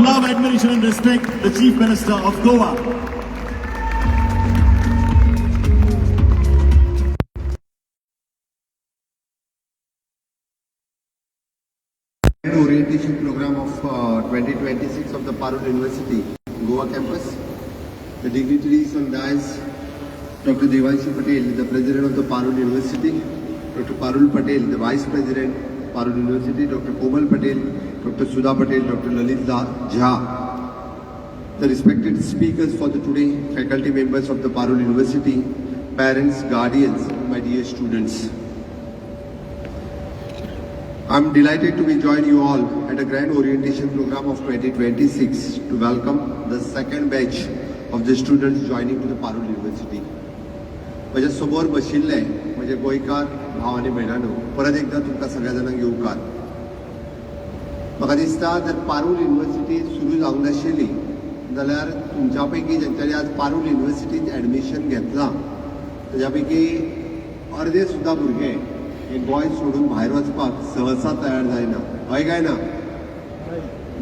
love, admiration and respect, the Chief Minister of Goa. Orientation program of 2026 of the Parul University, Goa campus. The dignitaries on dais, Dr. Devanshi Patel, the President of the Parul University, Dr. Parul Patel, the Vice President, Parul University, Dr. Komal Patel, Dr. Sudha Patel, Dr. Lalit Jha, the respected speakers for the today, faculty members of the Parul University, parents, guardians, my dear students. I am delighted to be joining you all at a grand orientation program of 2026 to welcome the second batch of the students joining to the Parul University. माझ्या समोर बशिल्ले म्हणजे गोयकार भाव आनी भयणांनो परत एकदा तुमकां सगळ्या जाणांक येवकार. म्हाका दिसता जर पारूल युनिवर्सिटी सुरू जावंक नाशिल्ली जाल्यार तुमच्या पैकी जेंच्यांनी आज पारूल युनिवर्सिटींत एडमिशन घेतलां ताच्या पैकी अर्दे सुद्दां भुरगे हे गोंय सोडून भायर वचपाक सहसा तयार जायना. हय काय ना?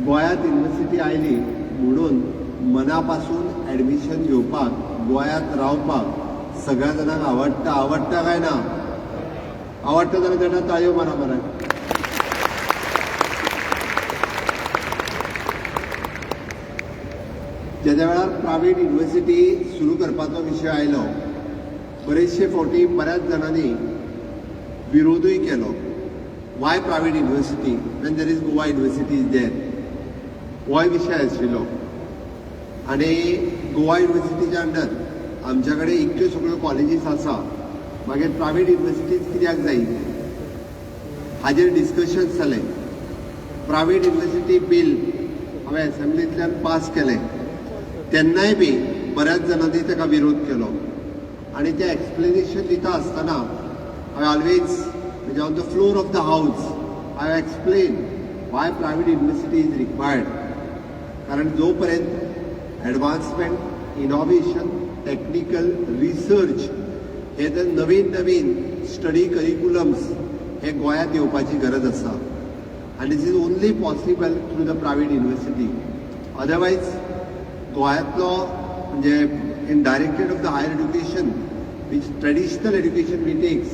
गोंयांत युनिवर्सिटी आयली म्हणून मना पासून एडमिशन घेवपाक गोंयांत रावपाक सगळ्या जाणांक आवडटा. आवडटा काय ना? आवडटा जाल्यार तेन्ना ताळयो मारा मरे. ज्या वेळार प्रायवेट युनिवर्सिटी सुरू करपाचो विशय आयलो बरेचशे फावटी बऱ्याच जाणांनी विरोधूय केलो. Y private university when there is Goa university is there, हो विशय आशिल्लो. आनी गोवा युनिवर्सिटीच्या अंडर आमच्या कडेन इतल्यो सगळ्यो कॉलेजीस आसा, मागीर प्रायवेट युनिवर्सिटीज कित्याक जायी हाजेर डिस्कशन्स जाले. प्रायवेट युनिवर्सिटी बिल हांवें असेंब्लींतल्यान पास केलें तेन्नाय बी बऱ्याच जाणांनी ताका विरोध केलो. आनी तें एक्सप्लेनेशन दिता आसतना हांवें ऑलवेज म्हणजे on the floor of the हावस हांवें explain Y private university is required. कारण जो पर्यंत एडवान्समेंट, इनोव्हेशन, टेक्निकल रिसर्च हे जर नवीन नवीन स्टडी करिक्युलम्स हे गोंयांत येवपाची गरज आसा. आनी this is only possible through the private university. Otherwise गोंयांतलो म्हणजे in directorate of the higher education which traditional education we takes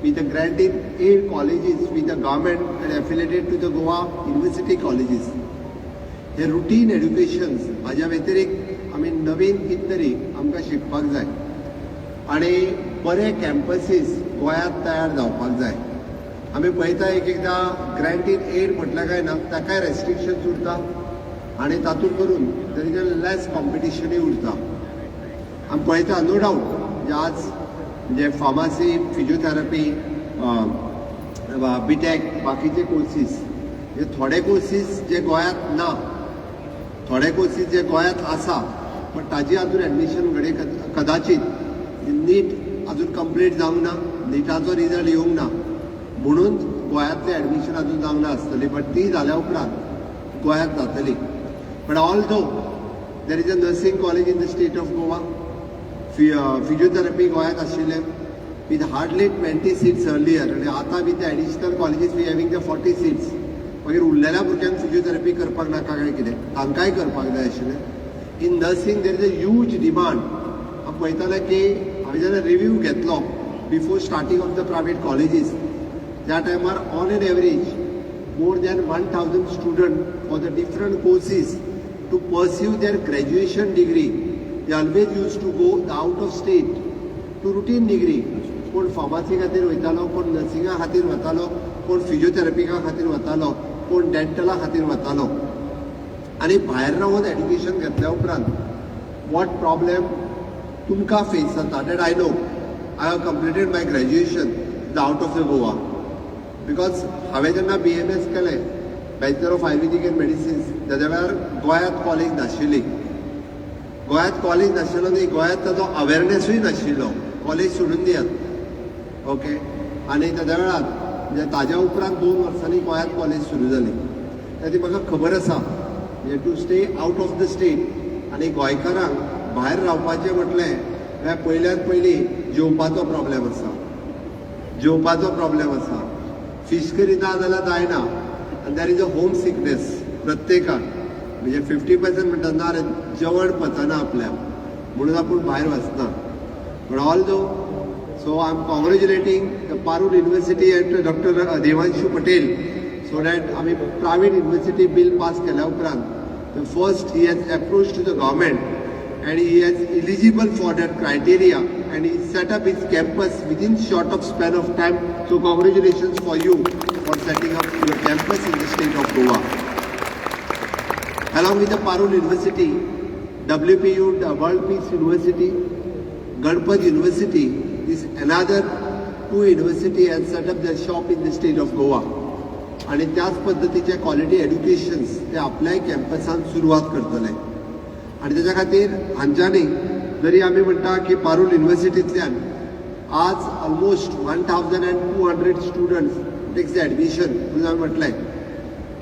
with the granted aid colleges with the government and affiliated to the Goa University colleges. हे routine एड्युकेशन्स हाज्या व्यतिरिक्त आमी नवीन कितें तरी आमकां शिकपाक जाय आनी बरे कॅम्पसीस गोंयांत तयार जावपाक जाय. आमी पळयता एक एकदां ग्रँटेड एड म्हटल्यार काय ना ताकाय रेस्ट्रिक्शन्स उरता आनी तातूंत करून देर इज अ लेस कॉम्पिटिशनूय उरता. आमी पळयता नो डावट आज म्हणजे फार्मासी, फिजिओथेरपी, बीटेक, बाकीचे कोर्सीस हे थोडे कोर्सीस जे गोंयांत ना, थोडे कोर्सीस जे गोंयांत आसा पण ताजी अजून एडमिशन घडये कदाचित नीट अजून कंप्लीट जावंक ना, निटाचो रिजल्ट येवंक ना म्हणून गोंयांतलें एडमिशन अजून जावंक ना आसतली. बट ती जाल्या उपरांत गोंयांत जातली. But although there is a nursing college in the state of Goa, physiotherapy गोंयांत आशिल्लें विथ हार्डली 20 सीट्स अर्लियर आनी आतां with additional colleges we having the 40 seats. मागीर उरलेल्या भुरग्यांक फिजिओथेरपी करपाक नाका काय कितें? तांकांय करपाक जाय आशिल्लें. In nursing there is a huge demand. हांव पळयतालें की हांवें जेन्ना रिव्यू घेतलो before starting of the private colleges त्या टायमार on an average more than 1000 student for the different courses to pursue their graduation degree. They always used to go out of state to routine degree. कोण pharmacy खातीर वयतालो, कोण नर्सिंगा खातीर वतालो, कोण फिजिओथेरपिका खातीर वतालो, कोण डेंटला खातीर वतालो. आनी भायर रावून एड्युकेशन घेतल्या उपरांत वॉट प्रॉब्लेम तुमकां फेस जाता that I know. I have completed my graduation out of the Goa because हांवें जेन्ना BMS केलें bachelor of Ayurvedic end medicines तेज्या वेळार गोंयांत कॉलेज नाशिल्ली. गोंयांत कॉलेज नाशिल्लो न्ही, गोंयांत ताजो अवेरनेसूय नाशिल्लो. कॉलेज सोडून दियात. ओके. आनी तेज्या वेळार म्हणजे ताज्या उपरांत 2 वर्सांनी गोंयांत कॉलेज सुरू जाली. ताची म्हाका खबर आसा म्हणजे to stay out of the state आनी गोंयकारांक भायर रावपाचें म्हटलें जाल्यार पयल्यान पयली जेवपाचो प्रॉब्लेम आसा. जेवपाचो प्रॉब्लेम आसा. फीश करी ना जाल्यार जायना. आनी there is a homesickness प्रत्येकाक. म्हणजे 50% म्हणतात ना रे जेवण पचना आपल्या म्हणून आपण भायर वचना. But although so I am congratulating the Parul university and doctor Devanshu Patel so that आम्ही प्रायव्हेट युनिव्हर्सिटी बिल पास केल्या उपरांत first he has approach to the government and he is eligible for that criteria and he set up his campus within short of span of time. So congratulations for you for setting up your campus in the state of Goa. Along with the Parul University, WPU, the World Peace University, Ganpat University, is another two university has set up their shop in the state of Goa. आणि त्याच पद्धतीचे quality educations ते आपल्या कॅम्पसात सुरुवात करतले. आणि त्याच्या खातीर हांच्यानी जरी आमी म्हणटा की पारूल युनिव्हर्सिटींतल्यान आज ऑलमोस्ट 1200 स्टुडंट्स टेक्स एडमिशन म्हणून म्हटलें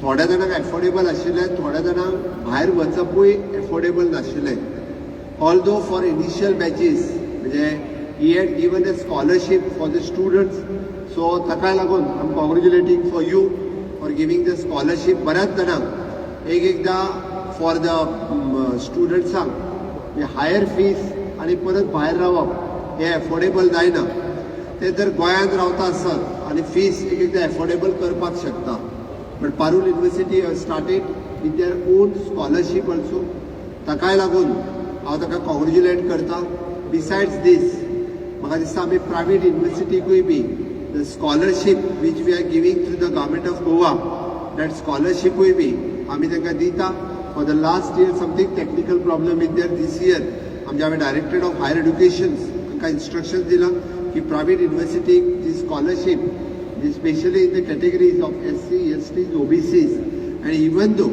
थोड्या जाणांक एफोर्डेबल आशिल्लें थोड्या जाणांक भायर वचपूय एफोर्डेबल नाशिल्लें. ऑल्दो फॉर इनिशियल बॅचीस म्हणजे he had given a scholarship for the students. So ताका लागून I am congratulating for you for giving the scholarship. बऱ्याच जाणांक एकदां फॉर द स्टुडंट्सांक हायर फीस आणि परत भायर रावप हे एफोर्डेबल जायना. ते जर गोंयांत रावता आसत आनी फीस एकदां एफोर्डेबल करपाक शकता. But Parul university started with their own scholarship also. ताकाय लागून हांव ताका कॉंग्रॅच्युलेट करता. बिसायड्स दीस म्हाका दिसता आमी प्रायव्हेट युनिव्हर्सिटीकूय be the scholarship which we are giving through the government of Goa that स्कॉलरशीपूय बी आमी तांकां दिता. For the last year, something technical problem is there. This year, आमच्या डायरेक्टर ऑफ हायर एज्युकेशन तांकां इन्स्ट्रक्शन दिला की प्रायव्हेट युनिव्हर्सिटी जी scholarship specially in the categories of SC, STs, OBCs and even though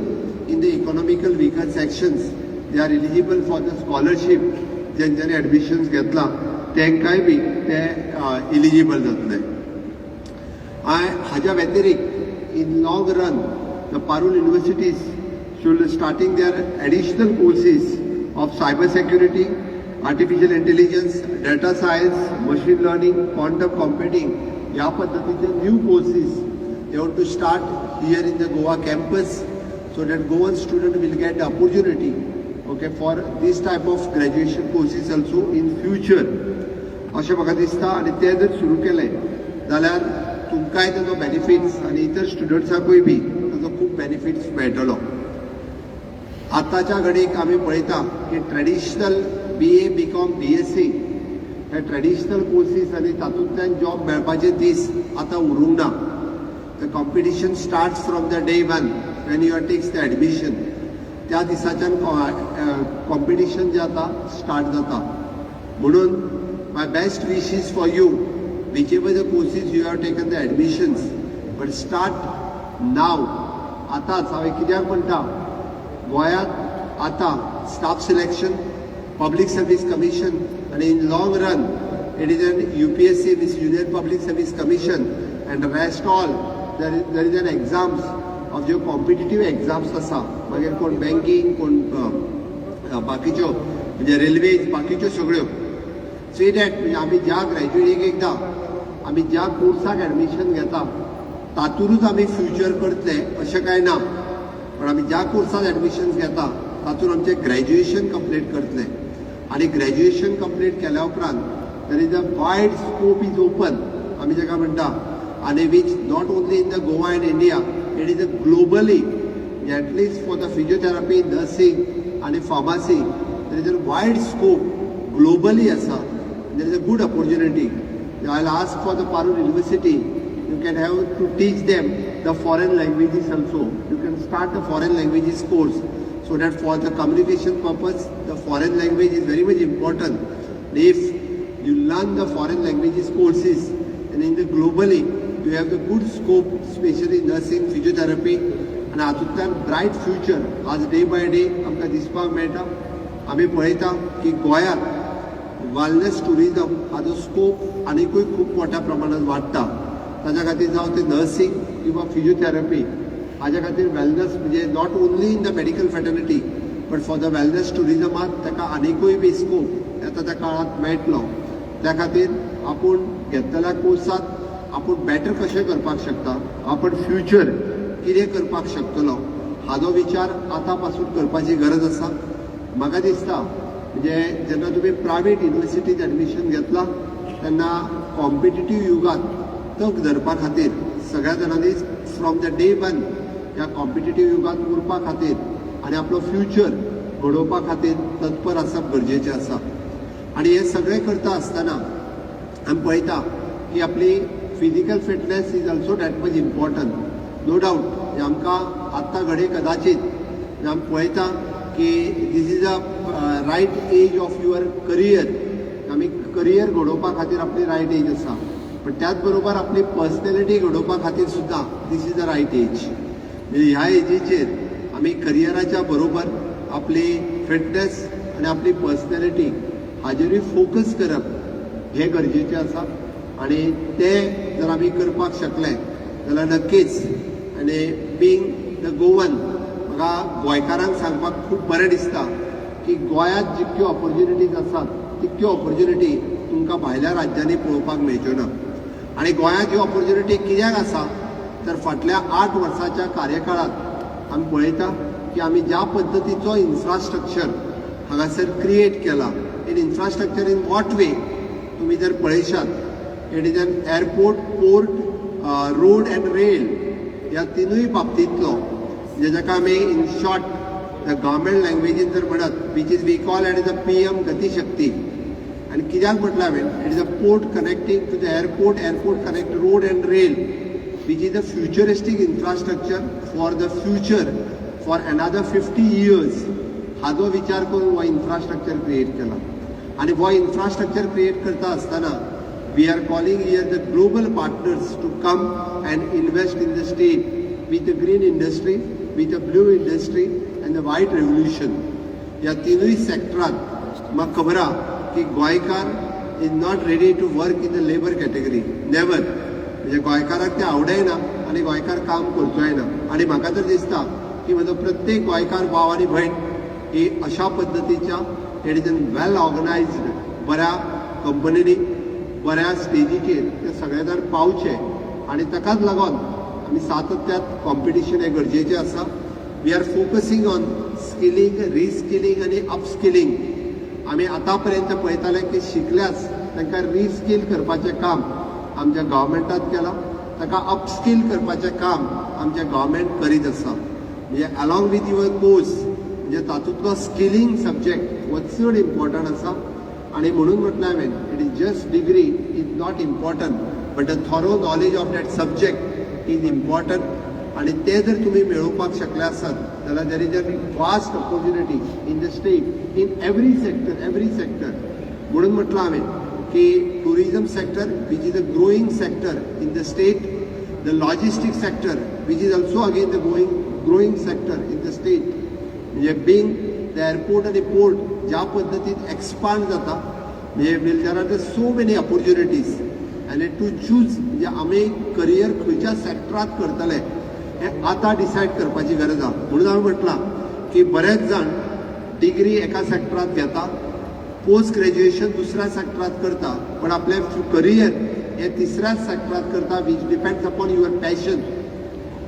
in the economical weaker sections they are eligible for the scholarship ज्यांच्यानी admissions घेतला तांकांय be ते eligible जातले. हाच्या व्यतिरिक्त in long run the Parul universities should starting their additional courses of cyber security, artificial intelligence, data science, machine learning, quantum computing. या पद्धतीचे new courses they want to start here in the Goa campus so that Goan student will get the opportunity for this type of graduation courses also in future. अशें म्हाका दिसता आनी ते जर सुरू केले जाल्यार तुमकांय ताजो बेनिफिट्स आनी इतर स्टुडंट्सांकूय बी ताजो खूब बेनिफिट्स मेळटलो. आतांच्या घडीक आमी पळयता की ट्रेडिशनल BA, BCom, BSc हे ट्रेडिशनल कोर्सीस आनी तातूंतल्यान जॉब मेळपाचे दीस आतां उरूंक ना. The competition starts from the day one when you are takes the admission. त्या दिसाच्यान कॉम्पिटिशन जें आतां स्टार्ट जाता. म्हणून my best wishes for you whichever the courses you have taken the admissions but start now. आतांच हांवें कित्याक म्हणटा गोंयांत आतां staff selection, public service commission आणि in long run it is N UPSC means union public service commission and rest all there is an exams of ज्यो competitive exams आसा. मागीर कोण बँकींग कोण बाकीच्यो म्हणजे रेल्वेज बाकीच्यो सगळ्यो. सो दॅट म्हणजे आमी ज्या ग्रॅज्युएटीक एकदां आमी ज्या कोर्साक एडमिशन घेता तातूंतच आमी फ्युचर करतले अशें कांय ना. पण आमी ज्या कोर्सात एडमिशन्स घेता तातूंत आमचें ग्रॅज्युएशन कंप्लीट करतले आनी ग्रॅज्युएशन कंप्लीट केल्या उपरांत there is a wide scope is open आमी जाका म्हणटा आनी which not only in the Goa and India it is a globally at least for the physiotherapy, nursing आनी pharmacy there is a wide scope globally आसा. There is a good opportunity. I will ask for the Parul university you can have to teach them the foreign languages also. You can start the foreign languages course so that for the communication purpose the foreign language is very much important. If you learn the foreign languages courses and in the globally you have the good scope especially nursing, physiotherapy and हातूंतल्यान bright future आज day by day आमकां दिसपाक मेळटा. आमी पळयता की गोंयांत wellness tourism हाजो scope आनिकूय खूब मोठ्या प्रमाणात वाडटा. ताच्या खातीर जावं ते नर्सिंग किंवा फिजिओथेरपी हाच्या खातीर वेलनेस म्हणजे not only in the medical fraternity but for the wellness टुरिजमात ताका आनिकूय बी स्कोप येता त्या काळात मेळटलो. त्या खातीर आपूण घेतलेल्या कोर्सात आपूण बेटर कशें करपाक शकता, आपण फ्युचर कितें करपाक शकतलो हाजो विचार आतां पासून करपाची गरज आसा. म्हाका दिसता म्हणजे जेन्ना तुमी प्रायवेट युनिवर्सिटीत एडमिशन घेतला तेन्ना कॉम्पिटिटीव युगात तक धरपा खातीर सगळ्या जाणांनी फ्रॉम द डे वन ह्या कॉम्पिटिटीव युगात उरपा खातीर आनी आपलो फ्युचर घडोवपा खातीर तत्पर आसप गरजेचें आसा. आनी हे सगळें करता आसतना आमी पळयता की आपली physical fitness is also that much important. No doubt आमकां आत्तां घडी कदाचित आमी पळयता की this is a right age of your career. आमी करियर घडोवपा खातीर आपली रायट एज आसा, पण त्याच बरोबर आपली पर्सनॅलिटी घडोवपा खातीर सुद्दां this is the right age. म्हणजे ह्या एजीचेर आमी करियराच्या बरोबर आपली फिटनेस आनी आपली पर्सनॅलिटी हाजेरूय फोकस करप हे गरजेचें आसा. आनी ते जर आमी करपाक शकले जाल्यार नक्कीच. आनी बींग द गोवन म्हाका गोंयकारांक सांगपाक खूब बरें दिसता की गोंयांत जितक्यो ऑपॉर्च्युनिटीज आसात तितक्यो ऑपॉर्च्युनिटी तुमकां भायल्या राज्यांनी पळोवपाक मेळच्यो ना. आनी गोंयांत ह्यो ऑपॉर्च्युनिटी कित्याक आसा तर फाटल्या 8 वर्साच्या कार्यकाळात आमी पळयता की आमी ज्या पद्दतीचो इन्फ्रास्ट्रक्चर हांगासर क्रिएट केला. In infrastructure in what way तुमी जर पळयशात it is an airport, port, road and rail ह्या तिनूय बाबतींतलो जेका आमी इन शॉर्ट द गव्हर्मेंट लँग्वेजीन जर म्हणत which is we call it the PM Gatishakti. आनी कित्याक म्हटलें हांवें it is a port connecting to the airport, airport connect road and rail which is a futuristic infrastructure for the future for another 50 years. हाजो विचार करून हो infrastructure create केला. आणि हो इन्फ्रास्ट्रक्चर क्रिएट करता आसतना we are calling here the global partners to come and invest in the state with the green industry, with the blue industry and the white revolution. ह्या तिनूय सेक्टरात म्हाका खबर आहा की गोंयकार is not ready to work in the labour category. Never. म्हणजे गोंयकाराक ते आवडयना आनी गोंयकार काम करचोय ना. आनी म्हाका तर दिसता की म्हजो प्रत्येक गोंयकार भाव आनी भयण ही अशा पद्दतीच्या it is an well organized बऱ्या कंपनीनी बऱ्या स्टेजीचेर ते सगळे जाण पावचे. आनी ताकाच लागून आमी सातत्यात कॉम्पिटिशन हें गरजेचें आसा. We R focusing on skilling, रिस्किलींग आनी अपस्किलींग. आमी आतां पर्यंत पळयताले की शिकल्यास तांकां रिस्कील करपाचें काम आमच्या गव्हर्मेंटात केला, ताका अपस्कील करपाचें काम आमचें गव्हर्मेंट करीत आसा. म्हणजे अलॉंग वीथ युअर कोर्स म्हणजे तातूंतलो स्किलींग सब्जेक्ट हो चड इम्पॉर्टंट आसा. आनी म्हणून म्हटलें हांवें it is just degree is not important but the thorough knowledge of that subject is important. आनी ते जर तुमी मेळोवपाक शकले आसत जाल्यार देर is a vast opportunity in the state in every sector. म्हणून म्हटलं हांवें की tourism sector which is a growing sector in the state, the logistic sector which is also again the growing sector in the state. म्हणजे being the airport and the port ज्या पद्धतीत expand जाता म्हणजे there are so many opportunities and to choose म्हणजे आमी career खंयच्या सेक्टरात करतले हे आतां डिसायड करपाची गरज आहा. म्हणून हांवें म्हटलां की बरेच जाण डिग्री एका सेक्टरात घेता, पोस्ट ग्रॅज्युएशन दुसऱ्या सेक्टरात करता, पण आपले करियर हे तिसऱ्याच सेक्टरात करता which depends upon your passion.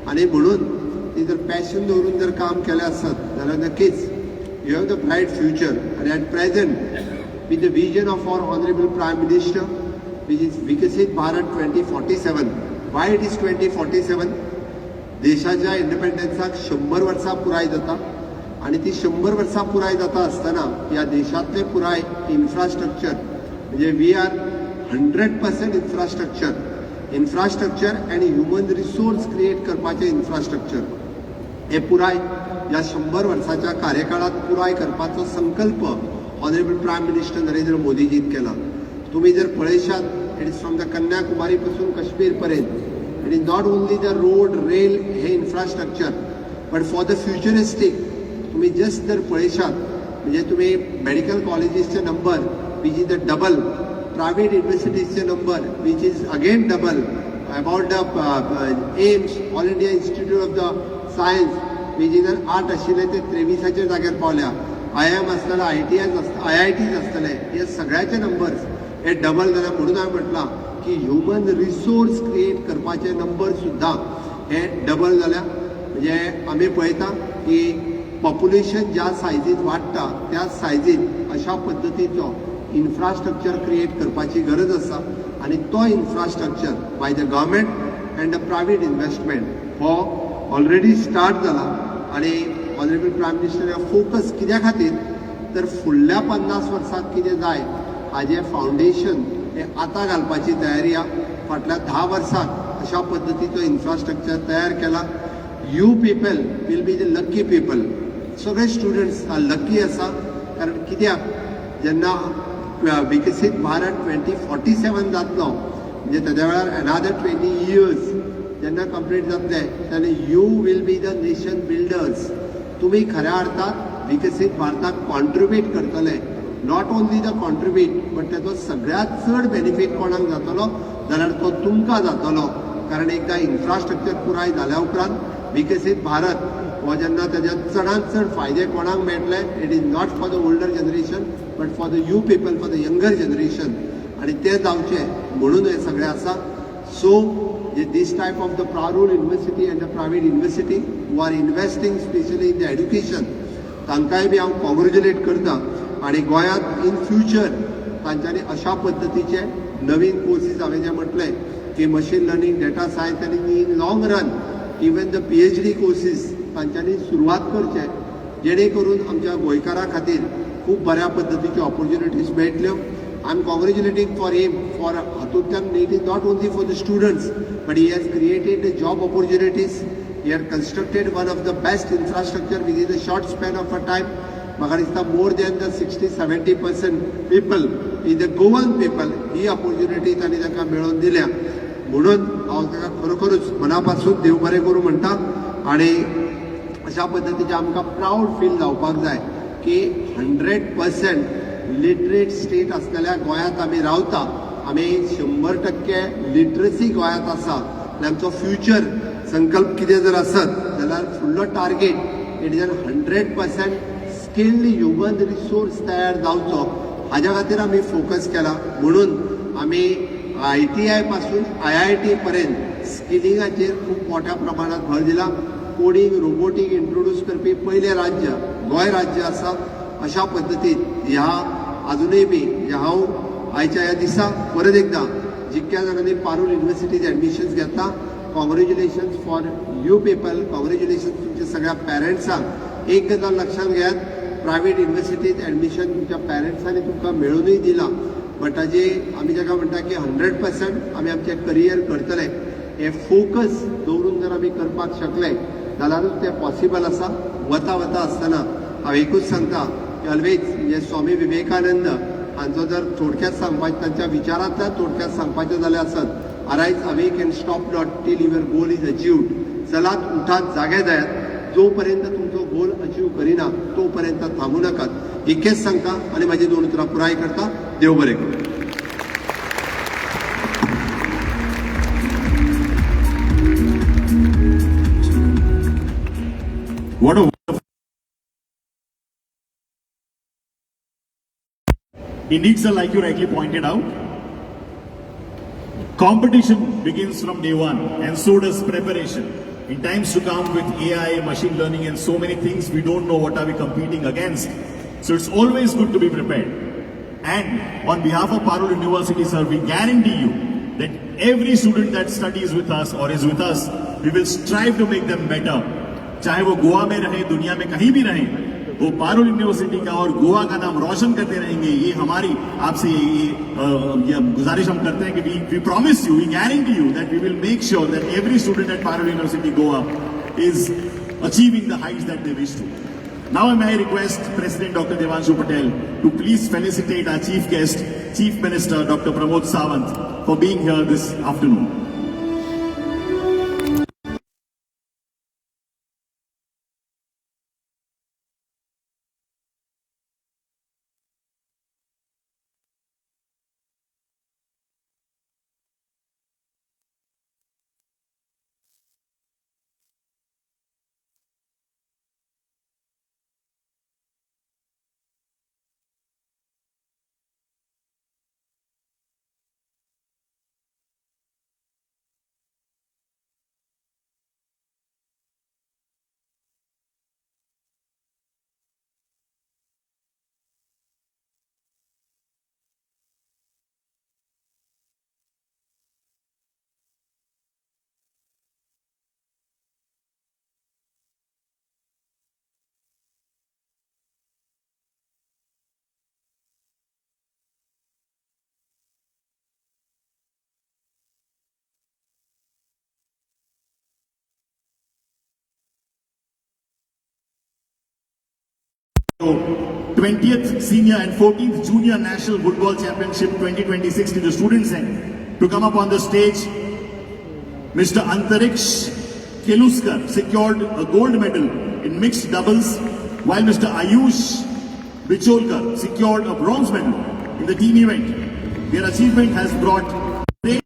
आणि म्हणून ती जर पॅशन दवरून जर काम केलें आसत जाल्यार नक्कीच you have the bright future. आणि at present with the vision of our honourable prime minister which is विकसीत भारत 2047. Why it is 2047? देशाच्या इंडिपेंडन्साक 100 वर्सां पुराय जाता. आणि ती 100 वर्सां पुराय जाता आसतना ह्या देशातले पुराय इन्फ्रास्ट्रक्चर म्हणजे वी आर 100% इन्फ्रास्ट्रक्चर आनी ह्युमन रिसोर्स क्रिएट करपाचें इन्फ्रास्ट्रक्चर हे पुराय ह्या 100 वर्साच्या कार्यकाळात पुराय करपाचो संकल्प ऑनरेबल प्रायम मिनिस्टर नरेंद्र मोदीजीन केला. तुम्ही जर पळयशात it is from the Kanyakumari पासून काश्मीर पर्यंत it is not only the road, rail हे infrastructure but for the futuristic तुम्ही जस्ट जर पळयशात म्हणजे तुम्ही मेडिकल कॉलेजीसचे number which is the double, private युनिवर्सिटीजचे number which is again double, about the AIIMS all India institute of the science which is 8 आशिल्ले ते 23च्या जाग्यार पावल्या. IIM आसतले, IITs आसतले, हे सगळ्याचे नंबर्स हे डबल जाल्या. म्हणून हांवें म्हटलां की ह्युमन रिसोर्स क्रिएट करपाचे नंबर सुद्दां हे डबल जाल्या. म्हणजे आमी पळयता की पॉप्युलेशन ज्या सायजीत वाडटा त्या सायजीत अशा पद्दतीचो इन्फ्रास्ट्रक्चर क्रिएट करपाची गरज आसा आनी तो infrastructure by the government and the private investment हो ऑलरेडी स्टार्ट जाला आनी ऑनरेबल प्रायम मिनिस्टर फोकस कित्या खातीर तर फुडल्या 50 वर्सांत कितें जाय हाजें फावंडेशन हें आतां घालपाची तयारी आहा. फाटल्या 10 वर्सांत अशा पद्दतीचो इन्फ्रास्ट्रक्चर तयार केला. You people will be the lucky people. सगळे स्टुडंट्स लकी आसा कारण कित्याक जेन्ना विकसीत भारत 2047 जातलो म्हणजे तेद्या वेळार अनादर 20 इयर्स जेन्ना कंप्लीट जातले तेन्ना you will be the nation builders. तुमी खऱ्या अर्थात विकसीत भारताक कॉन्ट्रिब्यूट करतले. Not only the contribute but तेजो सगळ्यात चड बेनिफीट कोणाक जातलो जाल्यार तो तुमकां जातलो. कारण एकदा इन्फ्रास्ट्रक्चर पुराय जाल्या उपरांत विकसीत भारत हो जेन्ना तेजे चडांत चड फायदे कोणाक मेळटले it is not for the older generation but for the you people for the younger generation आनी ते जावचे म्हणून हे सगळें आसा. So this type of the Parul University and the private university who are investing specially in the education तांकांय बी हांव congratulate करता आनी गोंयांत इन फ्युचर तांच्यांनी अशा पद्दतीचे नवीन कोर्सीस हांवें जे म्हटले की मशीन लर्निंग डेटा सायन्स आनी in long run even the PhD courses तांच्यांनी सुरवात करचे जेणे करून आमच्या गोंयकारां खातीर खूब बऱ्या पद्दतीच्यो ऑपॉर्च्युनिटीज मेळटल्यो. I'm congratulating for him for Hatutyan. It is not only for the students, but he has created the job opportunities. He has constructed one of the best infrastructure within a short span of a time. Magar is more than the 60-70% people is the Goan people. He opportunity तांणी ताका मेळोवन दिल्या म्हणून हांव ताका खरोखरूच मना पासून देव बरें करूं म्हणटा. आनी अशा पद्दतीचे आमकां प्राऊड फील जावपाक जाय की 100% लिटरेट स्टेट असलेल्या गोंयांत आमी रावता. आमी 100% लिटरसी गोंयांत आसा आनी आमचो फ्युचर संकल्प कितें जर आसत जाल्यार फुडलो target it is 100% skilled human resource तयार जावचो हाज्या खातीर आमी फोकस केला. म्हणून आमी ITI पासून IIT पर्यंत स्किलिंगाचेर खूब मोठ्या प्रमाणात भर दिला. कोडिंग रोबोटिक इंट्रोड्यूस करपी पयलें राज्य गोंय राज्य आसा. अशा पद्दतीन ह्या अजूनय बी हांव आयच्या ह्या दिसा परत एकदा जितक्या जाणांनी पारूल युनिव्हर्सिटीत ॲडमिशन्स घेतला congratulations for you people. Congratulations तुमच्या सगळ्या पॅरंट्सांक. एक गजाल लक्षात घेयात प्रायवेट युनिव्हर्सिटीत ॲडमिशन तुमच्या पॅरंट्सांनी तुमकां मेळूनय दिला बट ताजे आमी जाका म्हणटा की 100% आमी आमचें करियर करतले. हे फोकस दवरून जर आमी करपाक शकले जाल्यारूच तें पॉसिबल आसा. वता वता आसतना हांव एकूच सांगता की ऑलवेज म्हणजे स्वामी विवेकानंद हांचो जर थोडक्यात सांगपाचें तांच्या विचारांतल्यान थोडक्यात सांगपाचें जाल्यार आसत arise awake and stop not till your goal is achieved. चलात उठात जागे जायात जो पर्यंत तुमचो गोल अचीव करिना तो पर्यंत थांबू नाकात. इतकेंच सांगता आनी म्हाजी 2 उतरां पुराय करता. देव बरें करूं. What a Indeed, sir, like you rightly pointed out, competition begins from day one, and so does preparation. In times to come with AI, machine learning, and so many things, we don't know what are we competing against. So it's always good to be prepared. And on behalf of Parul University, sir, we guarantee you that every student that studies with us or is with us, we will strive to make them better. चाहे वो गोवा में रहे, दुनिया में कहीं भी रहे, वो पारुल यूनिवर्सिटी का और गोवा का नाम रोशन करते रहेंगे. ये हमारी आपसे ये गुजारिश हम करते हैं कि we promise you, we guarantee you that we will make sure that every student at Parul University Goa is achieving the heights that they wish to. Now may I request President Dr. Devanshu Patel to please felicitate our chief guest, Chief Minister Dr. Pramod Sawant, for being here this afternoon. 20th Senior and 14th Junior National Football Championship 2026 to the students end. To come up on the stage, Mr. Antariksh Keluskar secured a gold medal in mixed doubles, while Mr. Ayush Bicholkar secured a bronze medal in the team event. Their achievement has brought great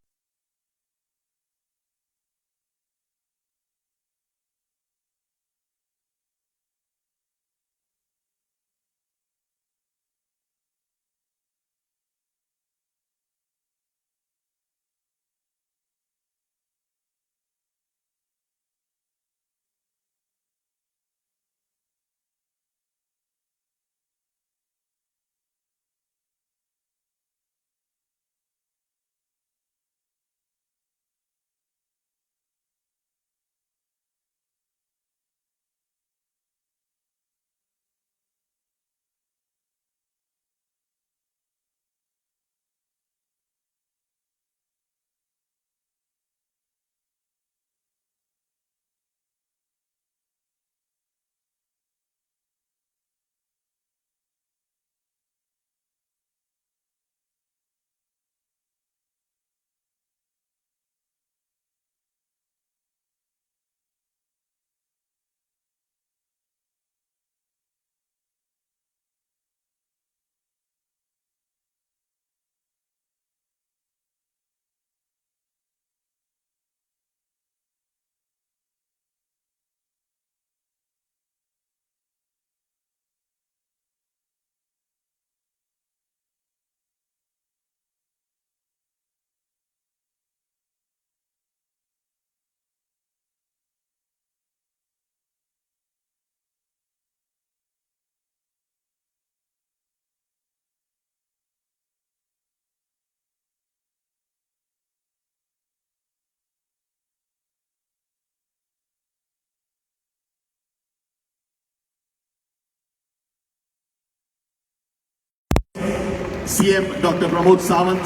CM Dr. Pramod Sawant.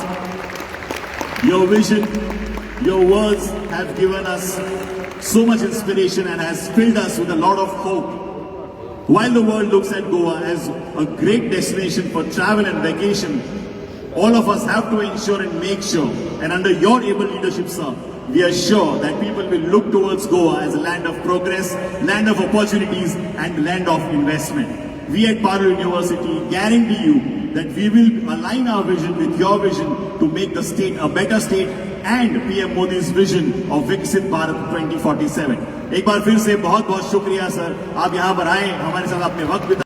Your vision, your words have given us so much inspiration and has filled us with a lot of hope. While the world looks at Goa as a great destination for travel and vacation, all of us have to ensure and make sure, and under your able leadership, sir, we are sure that people will look towards Goa as a land of progress, land of opportunities, and land of investment. We at Parul University guarantee you that we will align our vision with your vision to make the state a better state and PM Modi's vision of Viksit Bharat 2047. एक बार फिर से बहुत बहुत शुक्रिया sir, आप यहाँ पर आए, हमारे साथ आपने वक्त बिताया।